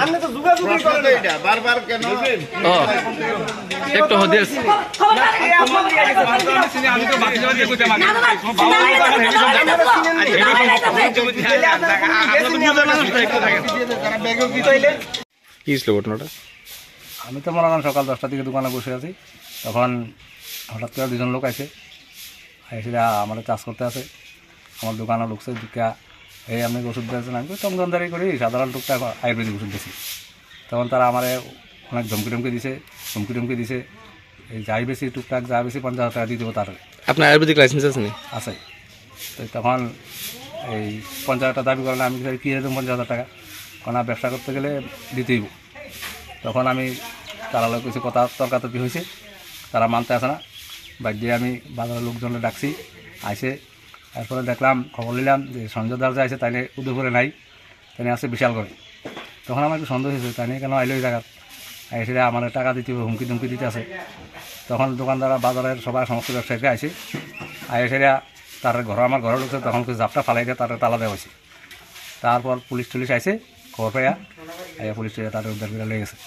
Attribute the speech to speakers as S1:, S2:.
S1: আপনি তো যোগাযোগই করেন না এটা বারবার কেন
S2: একটু হদিস
S3: আমি তো বাকি জমি কইতে মানি
S2: কি ছিল ঘটনাটা?
S4: আমি তো মনে করেন সকাল 10টার দিকে দোকানে বসে আছি, তখন হঠাৎ করে দুজন লোক আছে এসে আমাদের চাষ করতে আসে। আমার দোকানে লোকছে দিকা এই আপনি ওষুধ দিয়েছেন, আমি চমদনদারি করি সাধারণ টুকটাক আয়ুর্বেদিক ওষুধ দিয়েছি। তখন তারা আমার অনেক ধমকি টমকি দিছে এই যাই বেশি টুকটাক যা বেশি 50,000 টাকা দিয়ে দেবো তার।
S2: আপনার আয়ুর্বেদিক লাইসেন্স আছে না?
S4: আছে। তো তখন এই 50,000 টাকা দাবি করেন, আমি কী দেবো 50,000 টাকা, কারণ ব্যবসা করতে গেলে দিতেইব। তখন আমি তারা লোক কিছু কথা তর্কাতর্কি হয়েছে, তারা মানতে আসে না। বাদ দিয়ে আমি বাজারের লোকজনে ডাকছি, আইসে তারপরে দেখলাম, খবর নিলাম যে সঞ্জয় দাস যে আছে তাইলে উদয়পুরে নাই, তাই আছে বিশাল করে। তখন আমার একটু সন্দেহ হয়েছে তাই নিয়ে কেন আইলো এই জায়গা, এসে আমার টাকা দিতে হবে, হুমকি ধুমকি দিতে আছে। তখন দোকানদাররা বাজারের সবাই সমস্ত ব্যবসায়ীকে আইসে সেটা তার ঘর আমার ঘরে ঢুকছে, তখন কিছু জাপটা ফালাই দিয়ে তার তালা দেওয়া হয়েছে। তারপর পুলিশ টুলিশ আইসে খবর পাইয়া পুলিশ তাদের উদ্ধার করে লেগে গেছে।